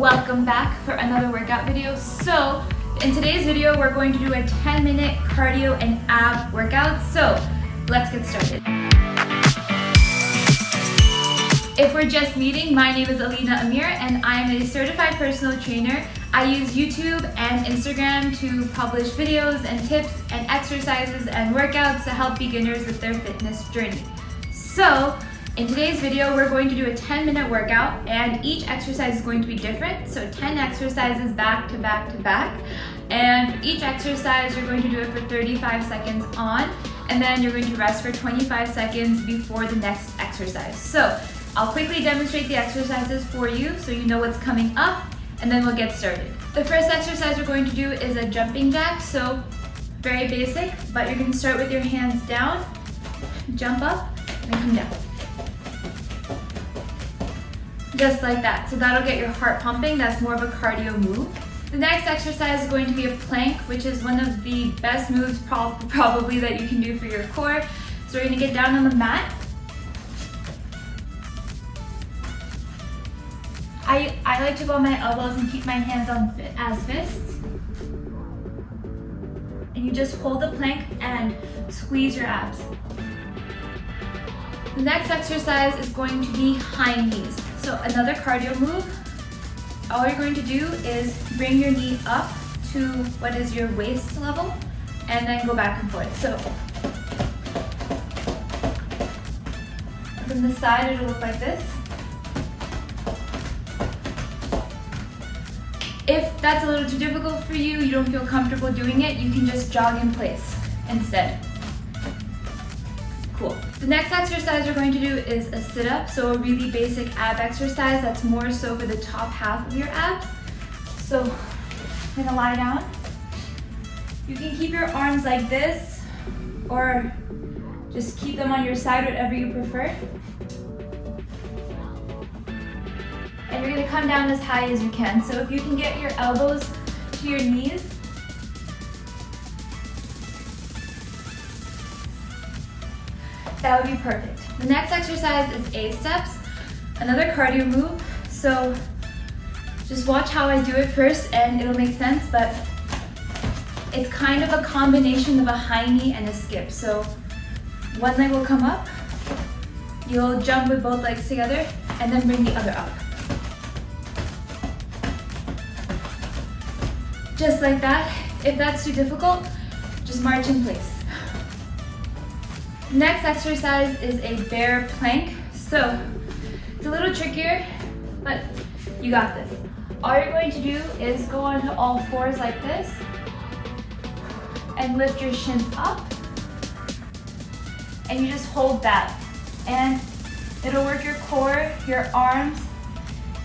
Welcome back for another workout video. So in today's video, we're going to do a 10-minute cardio and ab workout. So let's get started. If we're just meeting, my name is Alina and I am a certified personal trainer. I use YouTube and Instagram to publish videos and tips and exercises and workouts to help beginners with their fitness journey. So in today's video, we're going to do a 10-minute workout and each exercise is going to be different. So 10 exercises back to back to back. And for each exercise, you're going to do it for 35 seconds on, and then you're going to rest for 25 seconds before the next exercise. So I'll quickly demonstrate the exercises for you so you know what's coming up, and then we'll get started. The first exercise we're going to do is a jumping jack. So very basic, but you're going to start with your hands down, jump up, and then come down. Just like that. So that'll get your heart pumping. That's more of a cardio move. The next exercise is going to be a plank, which is one of the best moves probably that you can do for your core. So we're going to get down on the mat. I like to go on my elbows and keep my hands on as fists. And you just hold the plank and squeeze your abs. The next exercise is going to be high knees. So another cardio move. All you're going to do is bring your knee up to what is your waist level and then go back and forth. So from the side, it'll look like this. If that's a little too difficult for you, you don't feel comfortable doing it, you can just jog in place instead. Cool. The next exercise we're going to do is a sit-up, so a really basic ab exercise that's more so for the top half of your abs. So I'm gonna lie down. You can keep your arms like this, or just keep them on your side, whatever you prefer. And you're gonna come down as high as you can. So if you can get your elbows to your knees, that would be perfect. The next exercise is A-steps, another cardio move. So just watch how I do it first and it'll make sense, but it's kind of a combination of a high knee and a skip. So one leg will come up, you'll jump with both legs together, and then bring the other up. Just like that. If that's too difficult, just march in place. Next exercise is a bear plank. So it's a little trickier, but you got this. All you're going to do is go onto all fours like this and lift your shins up, and you just hold that. And it'll work your core, your arms,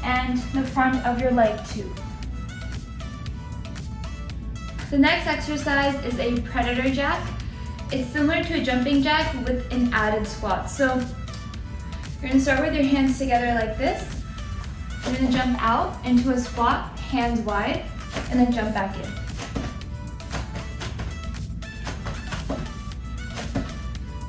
and the front of your leg too. The next exercise is a predator jack. It's similar to a jumping jack with an added squat. So you're gonna start with your hands together like this. You're gonna jump out into a squat, hands wide, and then jump back in.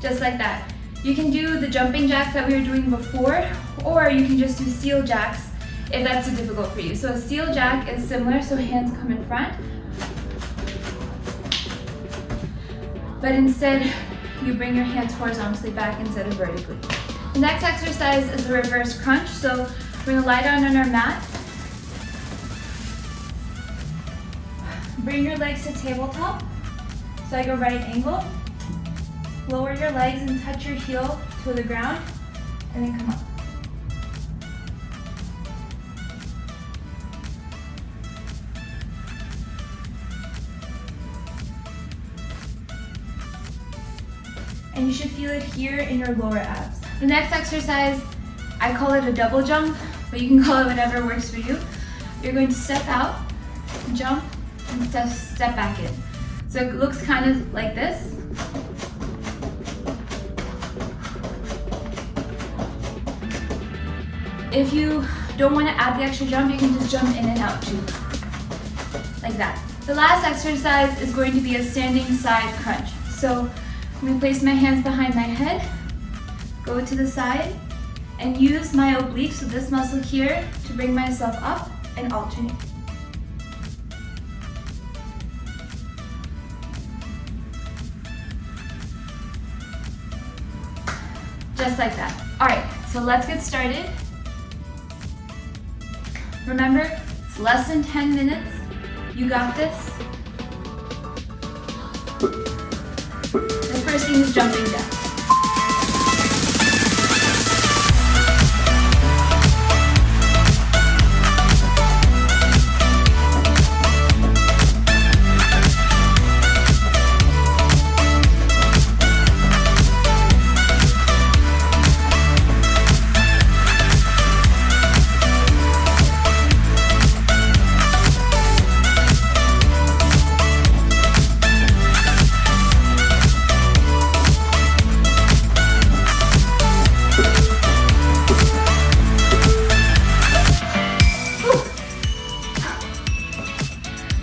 Just like that. You can do the jumping jacks that we were doing before, or you can just do seal jacks if that's too difficult for you. So a seal jack is similar, so hands come in front. But instead, you bring your hands horizontally back instead of vertically. The next exercise is a reverse crunch. So we're gonna lie down on our mat. Bring your legs to tabletop, so like a right angle. Lower your legs and touch your heel to the ground, and then come up. And you should feel it here in your lower abs. The next exercise, I call it a double jump, but you can call it whatever works for you. You're going to step out, jump, and step back in. So it looks kind of like this. If you don't want to add the extra jump, you can just jump in and out too, like that. The last exercise is going to be a standing side crunch. So I'm going to place my hands behind my head, go to the side, and use my obliques, so this muscle here, to bring myself up and alternate. Just like that. All right, so let's get started. Remember, it's less than 10 minutes. You got this. The first thing is jumping jacks.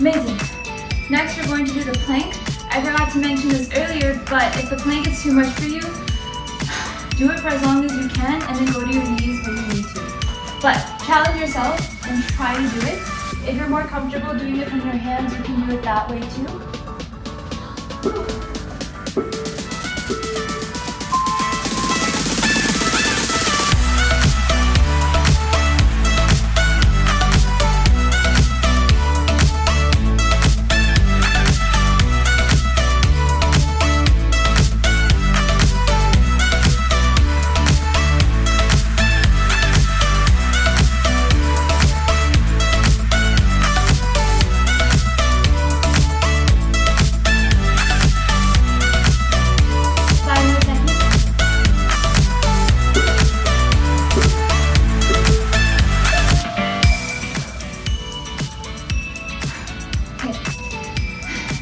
Amazing. Next, we're going to do the plank. I forgot to mention this earlier, but if the plank is too much for you, do it for as long as you can and then go to your knees when you need to. But challenge yourself and try to do it. If you're more comfortable doing it from your hands, you can do it that way too.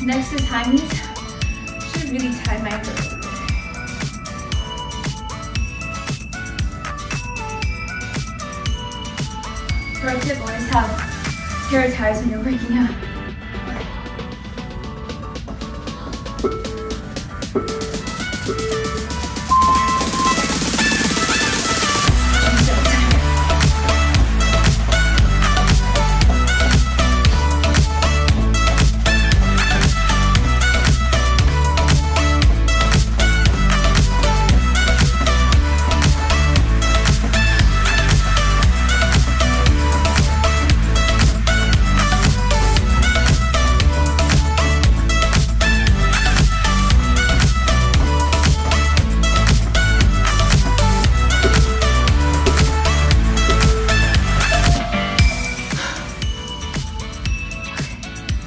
Next is high knees. Should really tie my hair over there. Pro tip, always have hair ties when you're working out.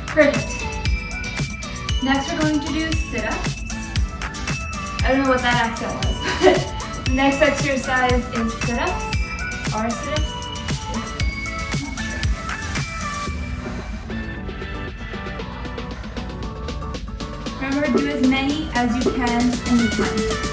Perfect. Next we're going to do sit-ups. I don't know what that accent was. The next exercise is sit-ups. Or sit-ups. Remember, do as many as you can in the time.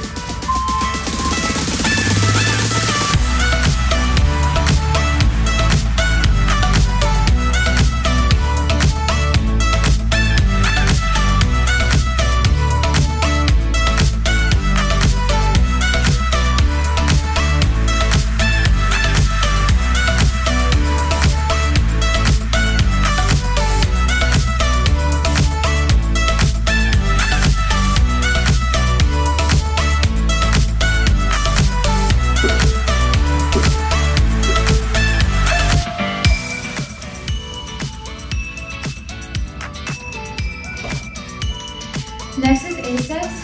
Next is A-steps.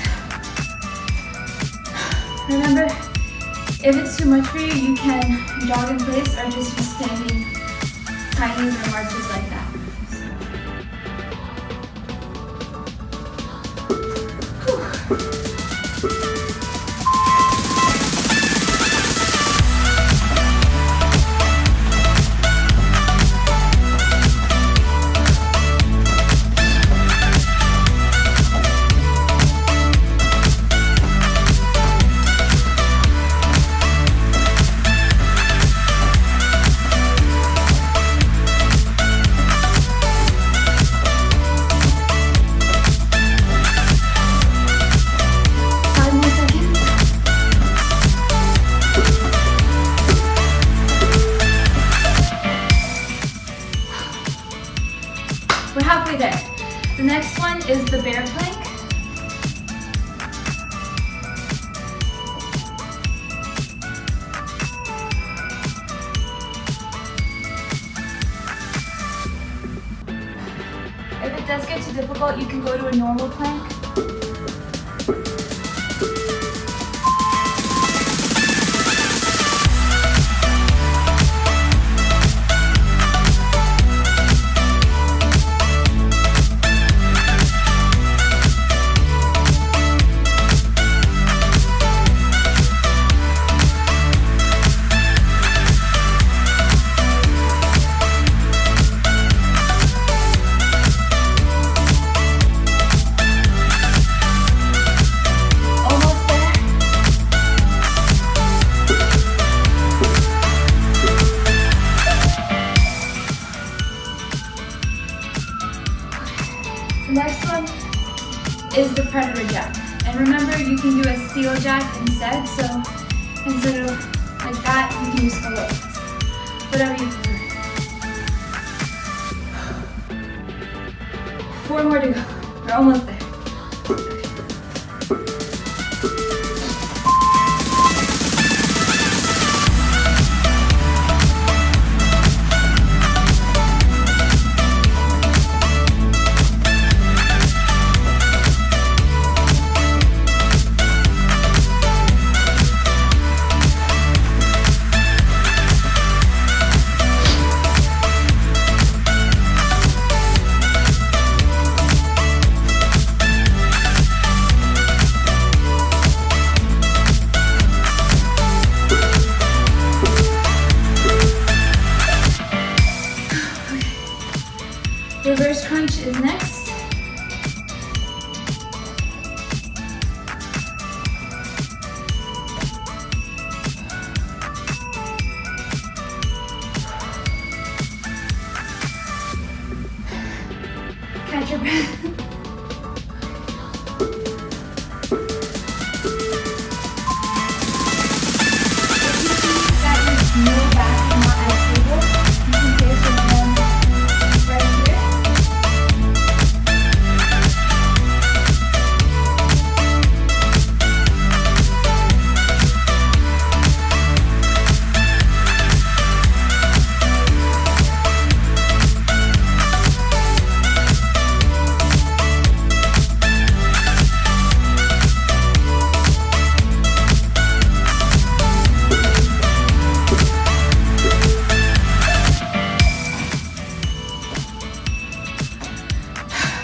Remember, if it's too much for you, you can jog in place or just be standing tinies or marches like that. is the bear plank. If it does get too difficult, you can go to a normal plank. The next one is the predator jack. And remember, you can do a steel jack instead, so instead of like that, you can just go like this. Whatever you prefer. 4 more to go. We're almost there. Reverse crunch is next. Catch your breath.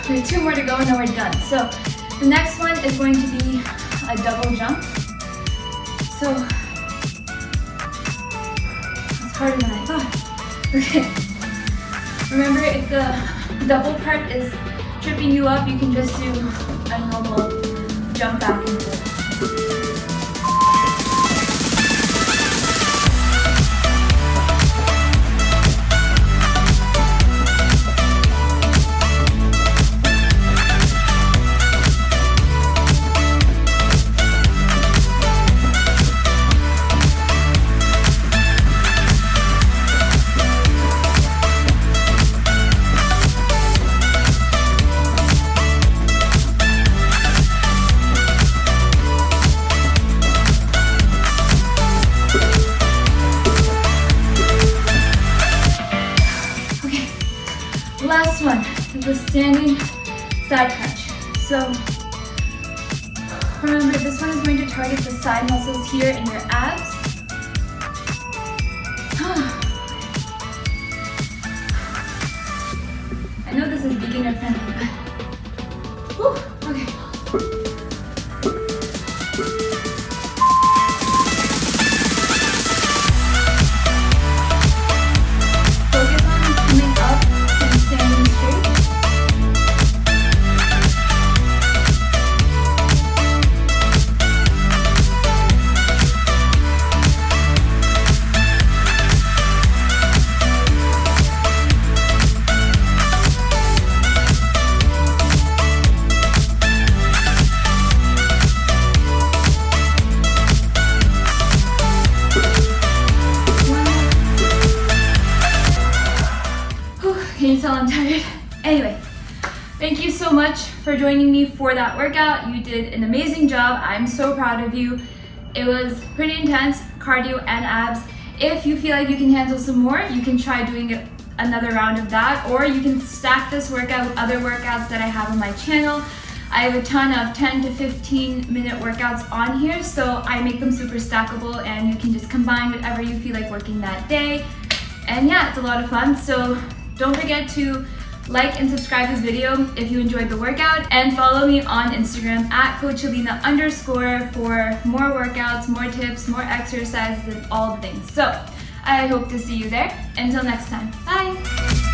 We have 2 more to go and then we're done. So the next one is going to be a double jump. So it's harder than I thought. Okay. Remember, if the double part is tripping you up, you can just do a normal jump back and forth. Last one is the standing side crunch. So remember, this one is going to target the side muscles here in your abs. I know this is beginner friendly, but whew, okay. Can you tell I'm tired? Anyway, Thank you so much for joining me for that workout. You did an amazing job. I'm so proud of you. It was pretty intense, cardio and abs. If you feel like you can handle some more, you can try doing another round of that, or you can stack this workout with other workouts that I have on my channel. I have a ton of 10 to 15 minute workouts on here, so I make them super stackable and you can just combine whatever you feel like working that day. And yeah, it's a lot of fun. So don't forget to like and subscribe this video if you enjoyed the workout, and follow me on Instagram at @CoachAlina_ for more workouts, more tips, more exercises, and all the things. So I hope to see you there. Until next time, bye.